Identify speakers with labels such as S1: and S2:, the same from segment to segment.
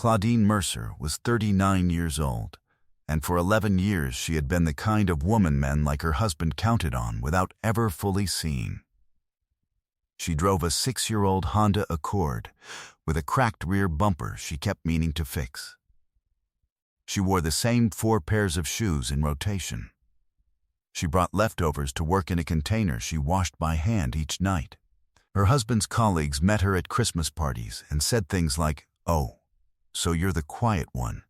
S1: Claudine Mercer was 39 years old, and for 11 years she had been the kind of woman men like her husband counted on without ever fully seeing. She drove a 6-year-old Honda Accord with a cracked rear bumper she kept meaning to fix. She wore the same 4 pairs of shoes in rotation. She brought leftovers to work in a container she washed by hand each night. Her husband's colleagues met her at Christmas parties and said things like, "Oh, so you're the quiet one."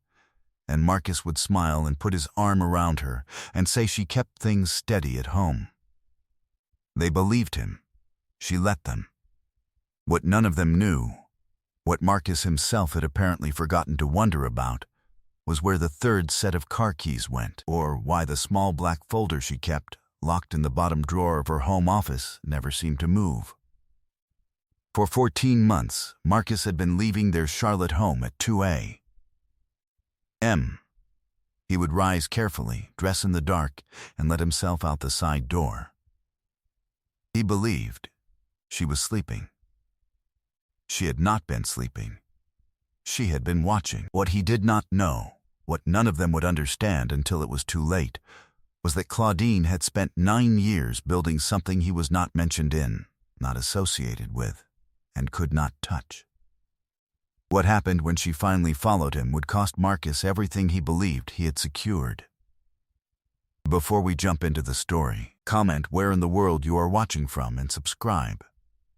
S1: And Marcus would smile and put his arm around her and say she kept things steady at home. They believed him. She let them. What none of them knew, what Marcus himself had apparently forgotten to wonder about, was where the 3rd set of car keys went, or why the small black folder she kept, locked in the bottom drawer of her home office, never seemed to move. For 14 months, Marcus had been leaving their Charlotte home at 2 a.m. He would rise carefully, dress in the dark, and let himself out the side door. He believed she was sleeping. She had not been sleeping. She had been watching. What he did not know, what none of them would understand until it was too late, was that Claudine had spent 9 years building something he was not mentioned in, not associated with, and could not touch. What happened when she finally followed him would cost Marcus everything he believed he had secured. Before we jump into the story, comment where in the world you are watching from and subscribe,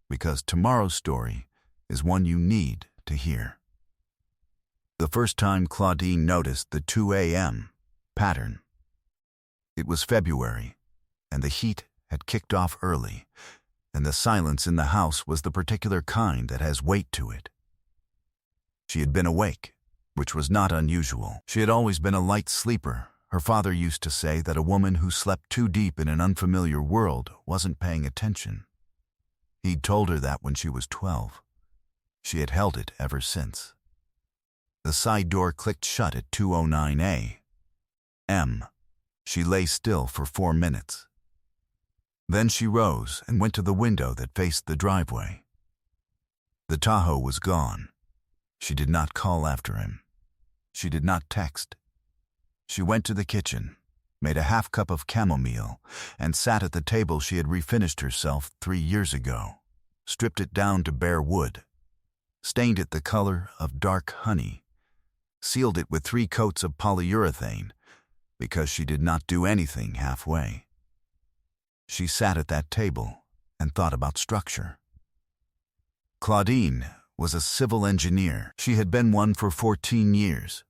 S1: because tomorrow's story is one you need to hear. The first time Claudine noticed the 2 a.m. pattern. It was February, and the heat had kicked off early, and the silence in the house was the particular kind that has weight to it. She had been awake, which was not unusual. She had always been a light sleeper. Her father used to say that a woman who slept too deep in an unfamiliar world wasn't paying attention. He'd told her that when she was 12. She had held it ever since. The side door clicked shut at 2:09 a.m. She lay still for 4 minutes. Then she rose and went to the window that faced the driveway. The Tahoe was gone. She did not call after him. She did not text. She went to the kitchen, made a half cup of chamomile, and sat at the table she had refinished herself 3 years ago, stripped it down to bare wood, stained it the color of dark honey, sealed it with 3 coats of polyurethane, because she did not do anything halfway. She sat at that table and thought about structure. Claudine was a civil engineer. She had been one for 14 years,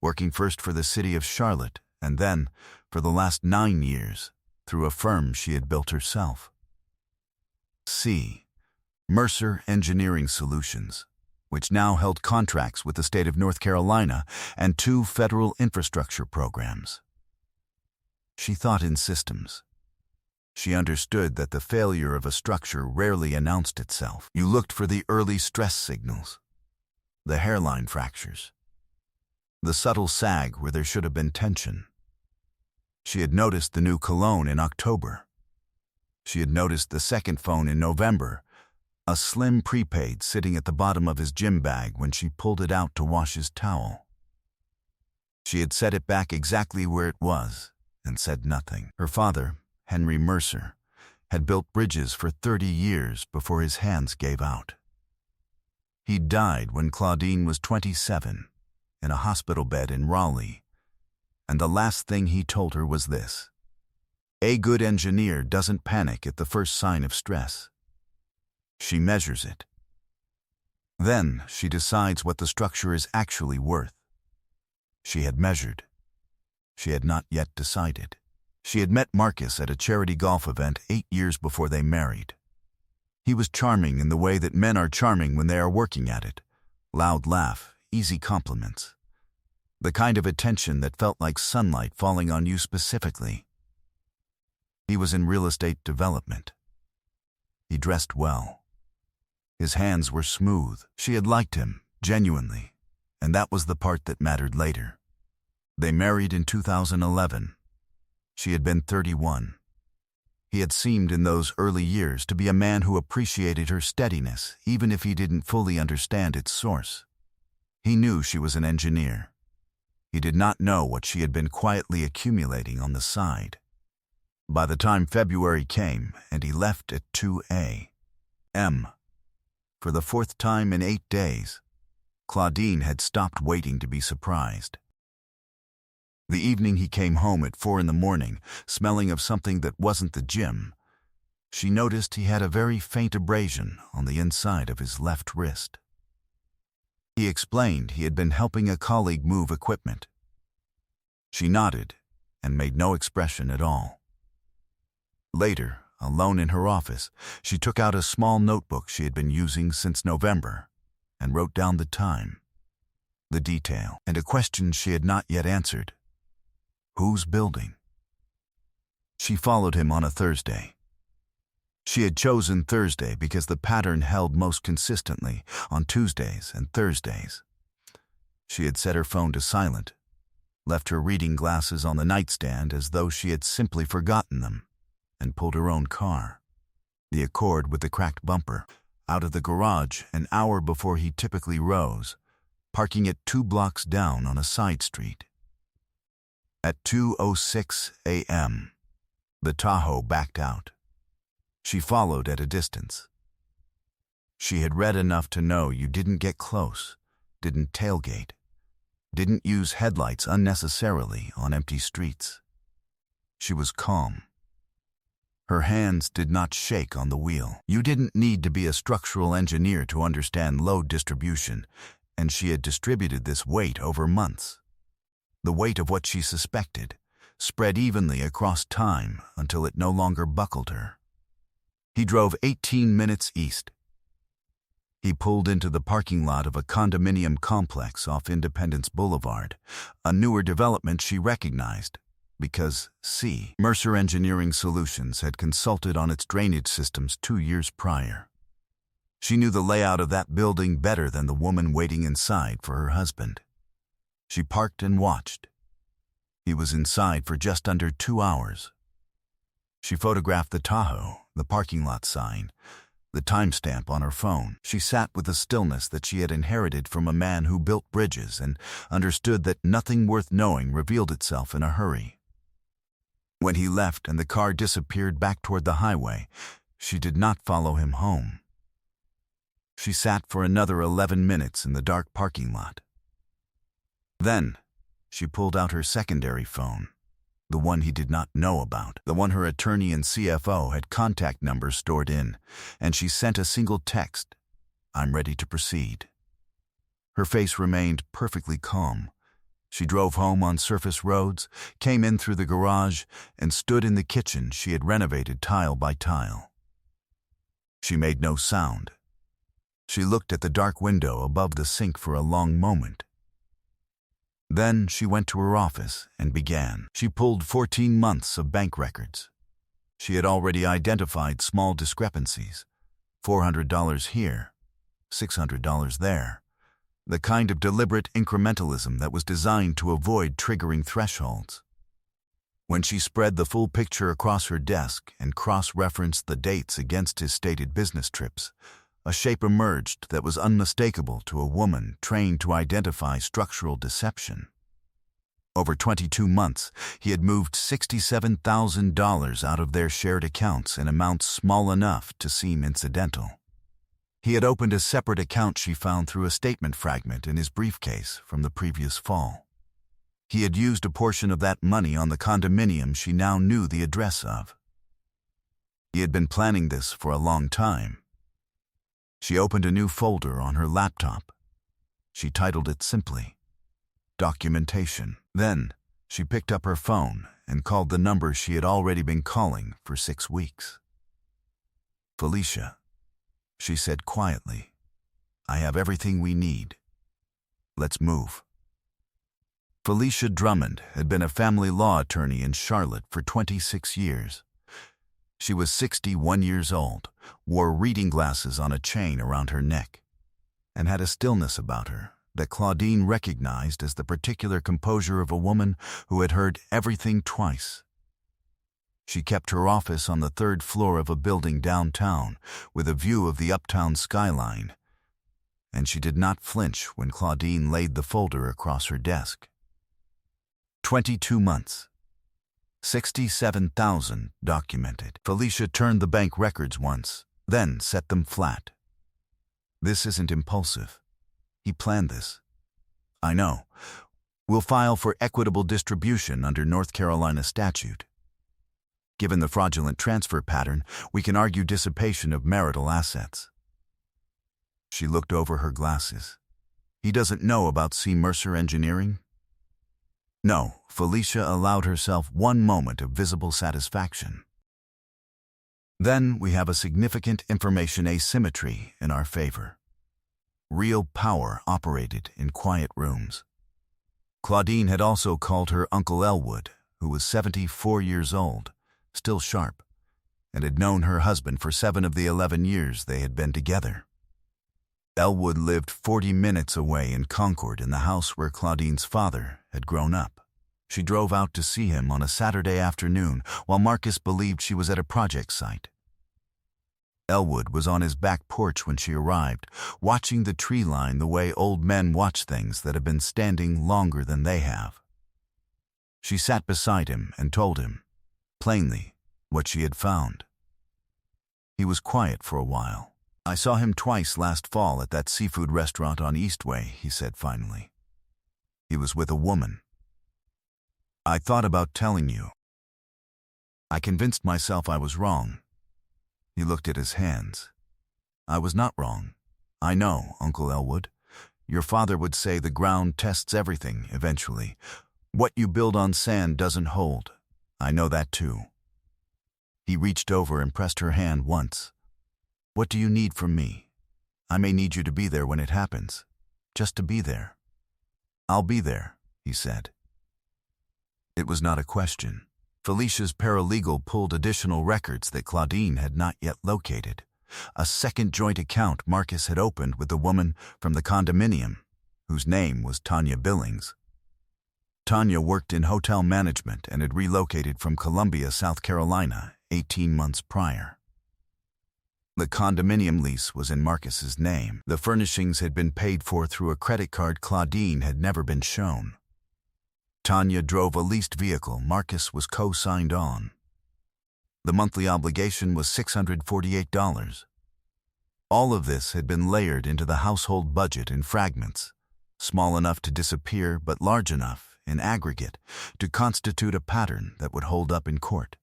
S1: working first for the city of Charlotte and then, for the last 9 years, through a firm she had built herself. Mercer Engineering Solutions, which now held contracts with the state of North Carolina and 2 federal infrastructure programs. She thought in systems. She understood that the failure of a structure rarely announced itself. You looked for the early stress signals, the hairline fractures, the subtle sag where there should have been tension. She had noticed the new cologne in October. She had noticed the second phone in November, a slim prepaid sitting at the bottom of his gym bag when she pulled it out to wash his towel. She had set it back exactly where it was and said nothing. Her father, Henry Mercer, had built bridges for 30 years before his hands gave out. He died when Claudine was 27, in a hospital bed in Raleigh, and the last thing he told her was this: a good engineer doesn't panic at the first sign of stress. She measures it. Then she decides what the structure is actually worth. She had measured. She had not yet decided. She had met Marcus at a charity golf event 8 years before they married. He was charming in the way that men are charming when they are working at it. Loud laugh, easy compliments. The kind of attention that felt like sunlight falling on you specifically. He was in real estate development. He dressed well. His hands were smooth. She had liked him, genuinely, and that was the part that mattered later. They married in 2011. She had been 31. He had seemed in those early years to be a man who appreciated her steadiness, even if he didn't fully understand its source. He knew she was an engineer. He did not know what she had been quietly accumulating on the side. By the time February came and he left at 2 a.m., for the fourth time in 8 days, Claudine had stopped waiting to be surprised. The evening he came home at 4 in the morning, smelling of something that wasn't the gym, she noticed he had a very faint abrasion on the inside of his left wrist. He explained he had been helping a colleague move equipment. She nodded and made no expression at all. Later, alone in her office, she took out a small notebook she had been using since November and wrote down the time, the detail, and a question she had not yet answered. Whose building? She followed him on a Thursday. She had chosen Thursday because the pattern held most consistently on Tuesdays and Thursdays. She had set her phone to silent, left her reading glasses on the nightstand as though she had simply forgotten them, and pulled her own car, the Accord with the cracked bumper, out of the garage an hour before he typically rose, parking it 2 blocks down on a side street. At 2:06 a.m., the Tahoe backed out. She followed at a distance. She had read enough to know you didn't get close, didn't tailgate, didn't use headlights unnecessarily on empty streets. She was calm. Her hands did not shake on the wheel. You didn't need to be a structural engineer to understand load distribution, and she had distributed this weight over months. The weight of what she suspected, spread evenly across time until it no longer buckled her. He drove 18 minutes east. He pulled into the parking lot of a condominium complex off Independence Boulevard, a newer development she recognized because Mercer Engineering Solutions had consulted on its drainage systems 2 years prior. She knew the layout of that building better than the woman waiting inside for her husband. She parked and watched. He was inside for just under 2 hours. She photographed the Tahoe, the parking lot sign, the timestamp on her phone. She sat with the stillness that she had inherited from a man who built bridges and understood that nothing worth knowing revealed itself in a hurry. When he left and the car disappeared back toward the highway, she did not follow him home. She sat for another 11 minutes in the dark parking lot. Then, she pulled out her secondary phone, the one he did not know about, the one her attorney and CFO had contact numbers stored in, and she sent a single text, "I'm ready to proceed." Her face remained perfectly calm. She drove home on surface roads, came in through the garage, and stood in the kitchen she had renovated tile by tile. She made no sound. She looked at the dark window above the sink for a long moment. Then she went to her office and began. She pulled 14 months of bank records. She had already identified small discrepancies, $400 here, $600 there, the kind of deliberate incrementalism that was designed to avoid triggering thresholds. When she spread the full picture across her desk and cross-referenced the dates against his stated business trips, a shape emerged that was unmistakable to a woman trained to identify structural deception. Over 22 months, he had moved $67,000 out of their shared accounts in amounts small enough to seem incidental. He had opened a separate account she found through a statement fragment in his briefcase from the previous fall. He had used a portion of that money on the condominium she now knew the address of. He had been planning this for a long time. She opened a new folder on her laptop. She titled it simply, Documentation. Then, she picked up her phone and called the number she had already been calling for 6 weeks. "Felicia," she said quietly, "I have everything we need. Let's move." Felicia Drummond had been a family law attorney in Charlotte for 26 years. She was 61 years old, wore reading glasses on a chain around her neck, and had a stillness about her that Claudine recognized as the particular composure of a woman who had heard everything twice. She kept her office on the 3rd floor of a building downtown with a view of the uptown skyline, and she did not flinch when Claudine laid the folder across her desk. 22 months. 67,000 documented. Felicia turned the bank records once, then set them flat. This isn't impulsive. He planned this. I know. We'll file for equitable distribution under North Carolina statute. Given the fraudulent transfer pattern, we can argue dissipation of marital assets. She looked over her glasses. He doesn't know about C. Mercer Engineering? No, Felicia allowed herself one moment of visible satisfaction. Then we have a significant information asymmetry in our favor. Real power operated in quiet rooms. Claudine had also called her Uncle Elwood, who was 74 years old, still sharp, and had known her husband for 7 of the 11 years they had been together. Elwood lived 40 minutes away in Concord in the house where Claudine's father had grown up. She drove out to see him on a Saturday afternoon while Marcus believed she was at a project site. Elwood was on his back porch when she arrived, watching the tree line the way old men watch things that have been standing longer than they have. She sat beside him and told him, plainly, what she had found. He was quiet for a while. I saw him twice last fall at that seafood restaurant on Eastway, he said finally. He was with a woman. I thought about telling you. I convinced myself I was wrong. He looked at his hands. I was not wrong. I know, Uncle Elwood. Your father would say the ground tests everything eventually. What you build on sand doesn't hold. I know that too. He reached over and pressed her hand once. What do you need from me? I may need you to be there when it happens. Just to be there. I'll be there, he said. It was not a question. Felicia's paralegal pulled additional records that Claudine had not yet located. A second joint account Marcus had opened with a woman from the condominium, whose name was Tanya Billings. Tanya worked in hotel management and had relocated from Columbia, South Carolina, 18 months prior. The condominium lease was in Marcus's name. The furnishings had been paid for through a credit card Claudine had never been shown. Tanya drove a leased vehicle Marcus was co-signed on. The monthly obligation was $648. All of this had been layered into the household budget in fragments, small enough to disappear but large enough, in aggregate, to constitute a pattern that would hold up in court.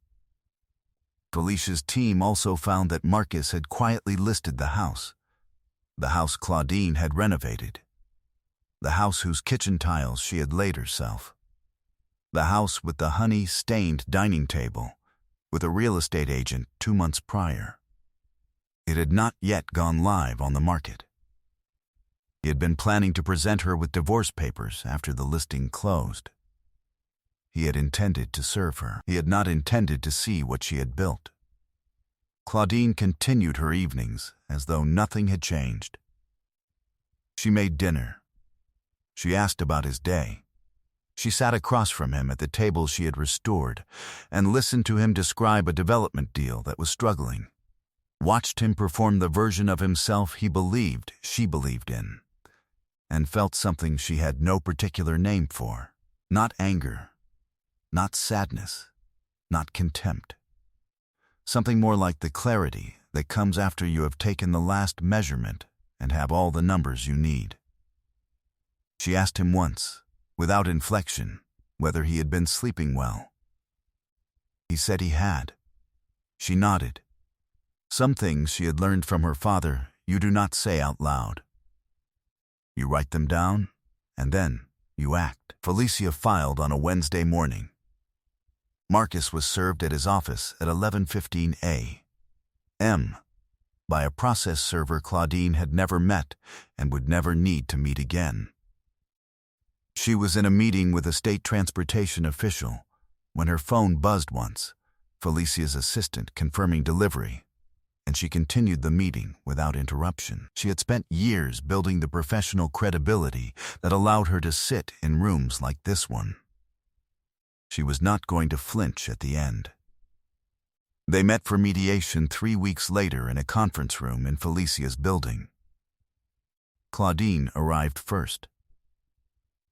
S1: Felicia's team also found that Marcus had quietly listed the house Claudine had renovated, the house whose kitchen tiles she had laid herself, the house with the honey-stained dining table, with a real estate agent 2 months prior. It had not yet gone live on the market. He had been planning to present her with divorce papers after the listing closed. He had intended to serve her. He had not intended to see what she had built. Claudine continued her evenings as though nothing had changed. She made dinner. She asked about his day. She sat across from him at the table she had restored and listened to him describe a development deal that was struggling. Watched him perform the version of himself he believed she believed in, and felt something she had no particular name for. Not anger. Not sadness, not contempt. Something more like the clarity that comes after you have taken the last measurement and have all the numbers you need. She asked him once, without inflection, whether he had been sleeping well. He said he had. She nodded. Some things she had learned from her father you do not say out loud. You write them down, and then you act. Felicia filed on a Wednesday morning. Marcus was served at his office at 11:15 a.m. by a process server Claudine had never met and would never need to meet again. She was in a meeting with a state transportation official when her phone buzzed once, Felicia's assistant confirming delivery, and she continued the meeting without interruption. She had spent years building the professional credibility that allowed her to sit in rooms like this one. She was not going to flinch at the end. They met for mediation 3 weeks later in a conference room in Felicia's building. Claudine arrived first.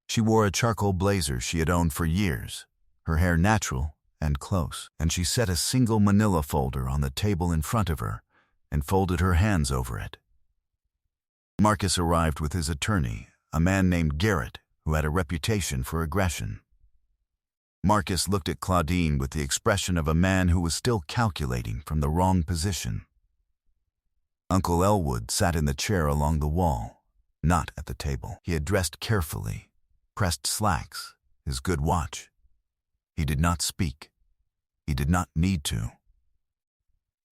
S1: She wore a charcoal blazer she had owned for years, her hair natural and close, and she set a single manila folder on the table in front of her and folded her hands over it. Marcus arrived with his attorney, a man named Garrett, who had a reputation for aggression. Marcus looked at Claudine with the expression of a man who was still calculating from the wrong position. Uncle Elwood sat in the chair along the wall, not at the table. He had dressed carefully, pressed slacks, his good watch. He did not speak. He did not need to.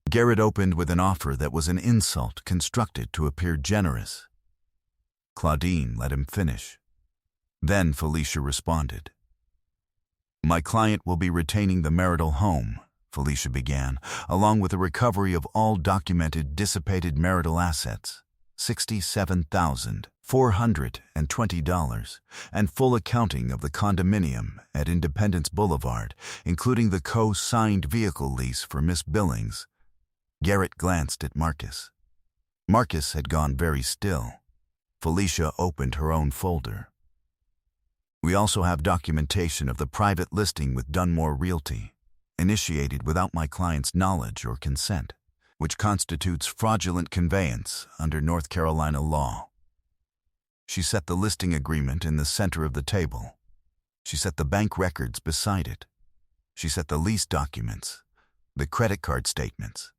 S1: Garrett opened with an offer that was an insult constructed to appear generous. Claudine let him finish. Then Felicia responded. "My client will be retaining the marital home," Felicia began, "along with the recovery of all documented dissipated marital assets, $67,420, and full accounting of the condominium at Independence Boulevard, including the co-signed vehicle lease for Miss Billings." Garrett glanced at Marcus. Marcus had gone very still. Felicia opened her own folder. "We also have documentation of the private listing with Dunmore Realty, initiated without my client's knowledge or consent, which constitutes fraudulent conveyance under North Carolina law." She set the listing agreement in the center of the table. She set the bank records beside it. She set the lease documents, the credit card statements,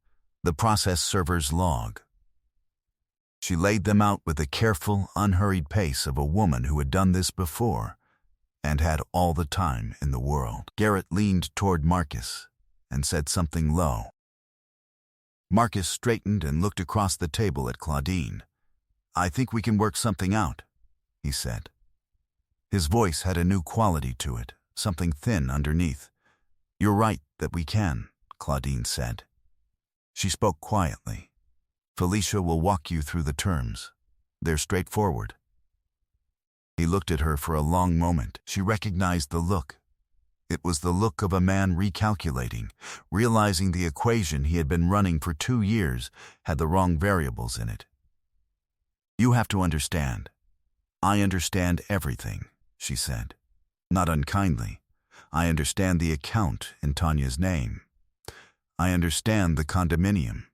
S1: the process server's log. She laid them out with the careful, unhurried pace of a woman who had done this before and had all the time in the world. Garrett leaned toward Marcus and said something low. Marcus straightened and looked across the table at Claudine. "I think we can work something out," he said. His voice had a new quality to it, something thin underneath. "You're right that we can," Claudine said. She spoke quietly. "Felicia will walk you through the terms. They're straightforward." He looked at her for a long moment. She recognized the look. It was the look of a man recalculating, realizing the equation he had been running for 2 years had the wrong variables in it. "You have to understand. I understand everything," she said. Not unkindly. "I understand the account in Tanya's name. I understand the condominium.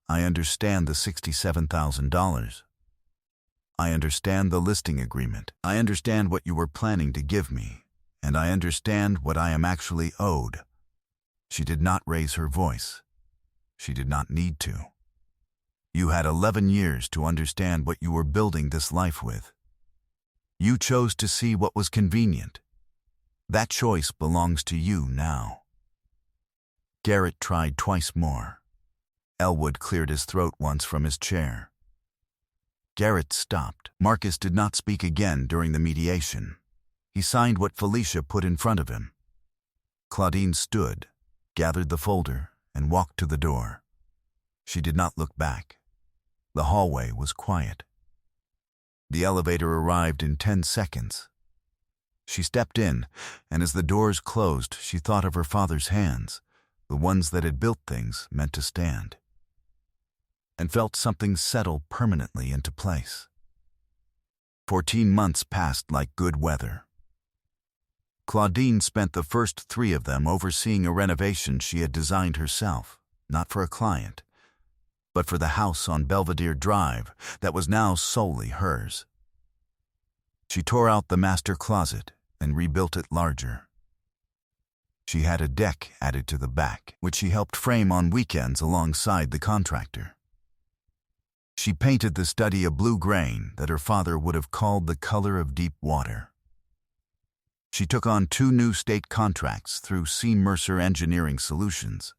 S1: I understand the $67,000. I understand the listing agreement. I understand what you were planning to give me, and I understand what I am actually owed." She did not raise her voice. She did not need to. "You had 11 years to understand what you were building this life with. You chose to see what was convenient. That choice belongs to you now." Garrett tried twice more. Elwood cleared his throat once from his chair. Garrett stopped. Marcus did not speak again during the mediation. He signed what Felicia put in front of him. Claudine stood, gathered the folder, and walked to the door. She did not look back. The hallway was quiet. The elevator arrived in 10 seconds. She stepped in, and as the doors closed, she thought of her father's hands, the ones that had built things meant to stand, and felt something settle permanently into place. 14 months passed like good weather. Claudine spent the first 3 of them overseeing a renovation she had designed herself, not for a client, but for the house on Belvedere Drive that was now solely hers. She tore out the master closet and rebuilt it larger. She had a deck added to the back, which she helped frame on weekends alongside the contractor. She painted the study a blue grain that her father would have called the color of deep water. She took on 2 new state contracts through C. Mercer Engineering Solutions.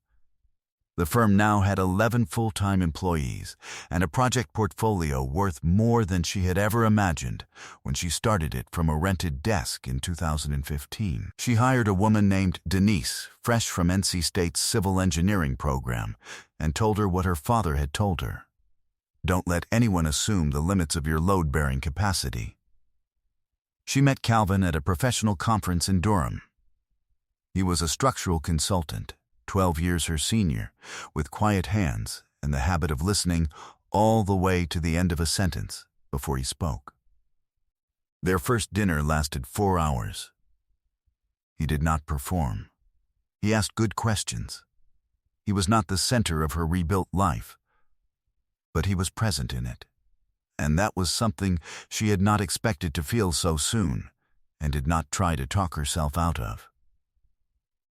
S1: The firm now had 11 full-time employees and a project portfolio worth more than she had ever imagined when she started it from a rented desk in 2015. She hired a woman named Denise, fresh from NC State's civil engineering program, and told her what her father had told her. "Don't let anyone assume the limits of your load-bearing capacity." She met Calvin at a professional conference in Durham. He was a structural consultant, 12 years her senior, with quiet hands and the habit of listening all the way to the end of a sentence before he spoke. Their first dinner lasted 4 hours. He did not perform. He asked good questions. He was not the center of her rebuilt life, but he was present in it. And that was something she had not expected to feel so soon, and did not try to talk herself out of.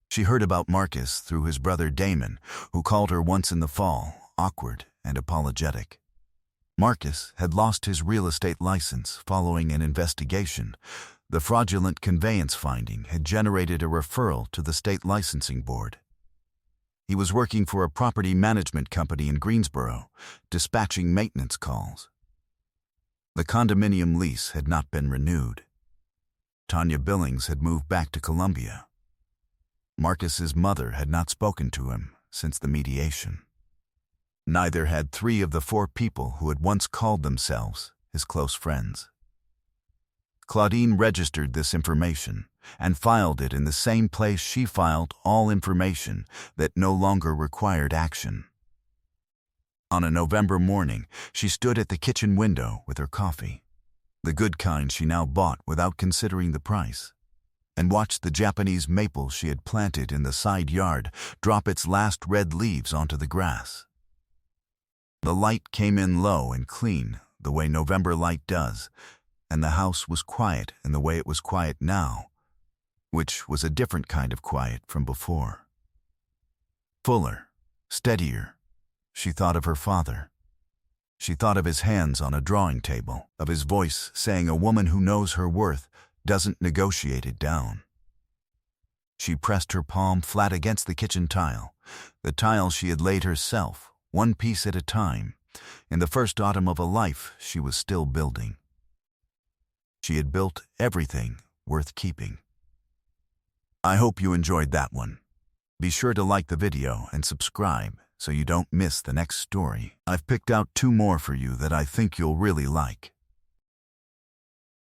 S1: She heard about Marcus through his brother Damon, who called her once in the fall, awkward and apologetic. Marcus had lost his real estate license following an investigation. The fraudulent conveyance finding had generated a referral to the state licensing board. He was working for a property management company in Greensboro, dispatching maintenance calls. The condominium lease had not been renewed. Tanya Billings had moved back to Columbia. Marcus's mother had not spoken to him since the mediation. Neither had 3 of the 4 people who had once called themselves his close friends. Claudine registered this information and filed it in the same place she filed all information that no longer required action. On a November morning, she stood at the kitchen window with her coffee, the good kind she now bought without considering the price, and watched the Japanese maple she had planted in the side yard drop its last red leaves onto the grass. The light came in low and clean, the way November light does, and the house was quiet in the way it was quiet now, which was a different kind of quiet from before. Fuller, steadier. She thought of her father. She thought of his hands on a drawing table, of his voice saying a woman who knows her worth doesn't negotiate it down. She pressed her palm flat against the kitchen tile, the tile she had laid herself, one piece at a time, in the first autumn of a life she was still building. She had built everything worth keeping. I hope you enjoyed that one. Be sure to like the video and subscribe so you don't miss the next story. I've picked out 2 more for you that I think you'll really like.